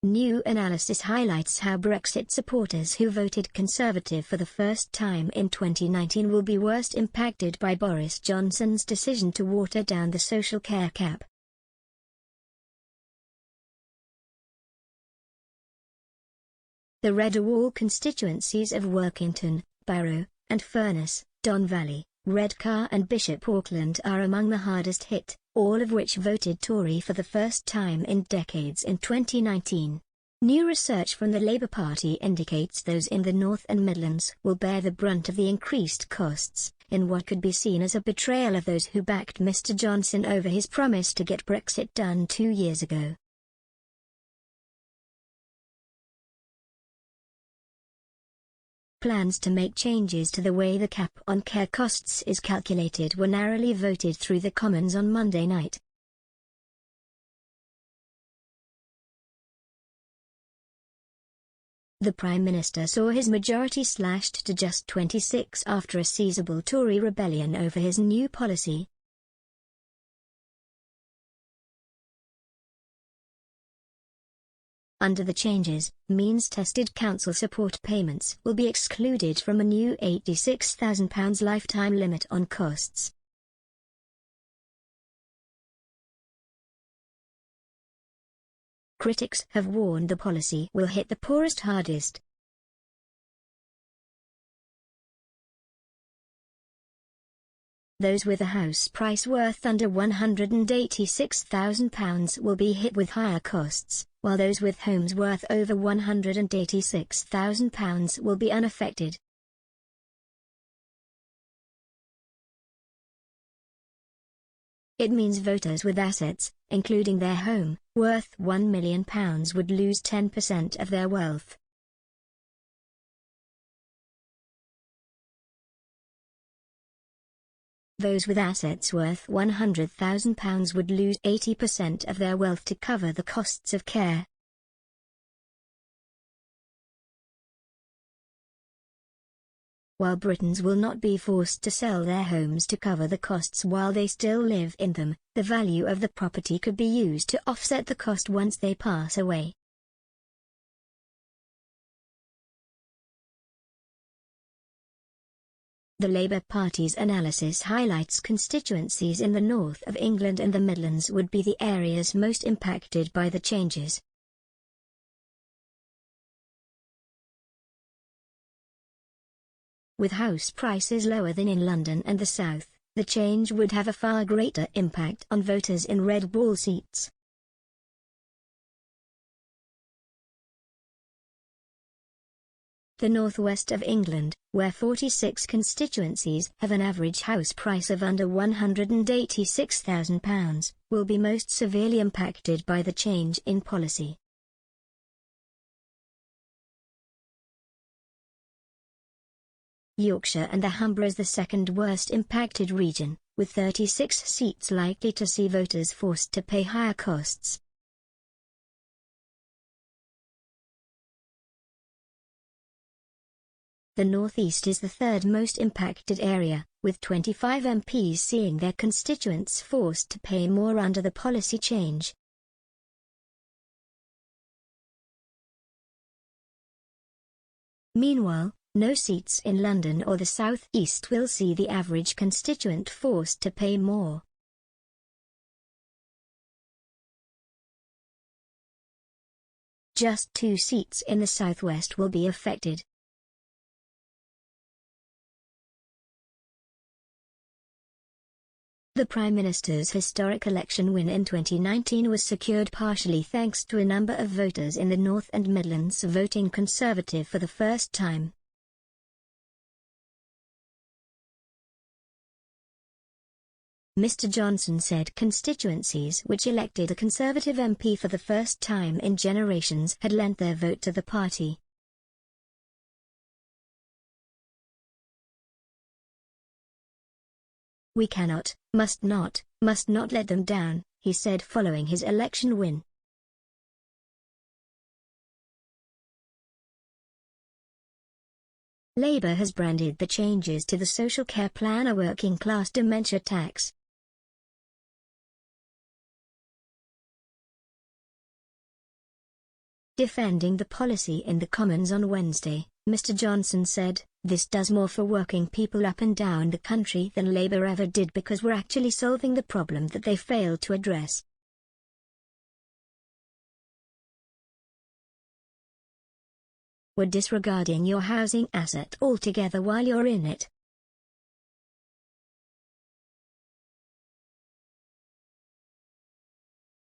New analysis highlights how Brexit supporters who voted Conservative for the first time in 2019 will be worst impacted by Boris Johnson's decision to water down the social care cap. The red wall constituencies of Workington, Barrow, and Furness, Don Valley, Redcar and Bishop Auckland are among the hardest hit, all of which voted Tory for the first time in decades in 2019. New research from the Labour Party indicates those in the North and Midlands will bear the brunt of the increased costs, in what could be seen as a betrayal of those who backed Mr Johnson over his promise to get Brexit done 2 years ago. Plans to make changes to the way the cap on care costs is calculated were narrowly voted through the Commons on Monday night. The Prime Minister saw his majority slashed to just 26 after a seizable Tory rebellion over his new policy. Under the changes, means-tested council support payments will be excluded from a new £86,000 lifetime limit on costs. Critics have warned the policy will hit the poorest hardest. Those with a house price worth under £186,000 will be hit with higher costs, while those with homes worth over £186,000 will be unaffected. It means voters with assets, including their home, worth £1 million would lose 10% of their wealth. Those with assets worth £100,000 would lose 80% of their wealth to cover the costs of care. While Britons will not be forced to sell their homes to cover the costs while they still live in them, the value of the property could be used to offset the cost once they pass away. The Labour Party's analysis highlights constituencies in the north of England and the Midlands would be the areas most impacted by the changes. With house prices lower than in London and the south, the change would have a far greater impact on voters in red wall seats. The northwest of England, where 46 constituencies have an average house price of under £186,000, will be most severely impacted by the change in policy. Yorkshire and the Humber is the second worst impacted region, with 36 seats likely to see voters forced to pay higher costs. The northeast is the third most impacted area, with 25 MPs seeing their constituents forced to pay more under the policy change. Meanwhile, no seats in London or the South East will see the average constituent forced to pay more. Just 2 seats in the South West will be affected. The Prime Minister's historic election win in 2019 was secured partially thanks to a number of voters in the North and Midlands voting Conservative for the first time. Mr Johnson said constituencies which elected a Conservative MP for the first time in generations had lent their vote to the party. "We cannot, must not let them down," he said following his election win. Labour has branded the changes to the social care plan a working-class dementia tax. Defending the policy in the Commons on Wednesday, Mr. Johnson said, "This does more for working people up and down the country than Labour ever did, because we're actually solving the problem that they failed to address." "We're disregarding your housing asset altogether while you're in it,"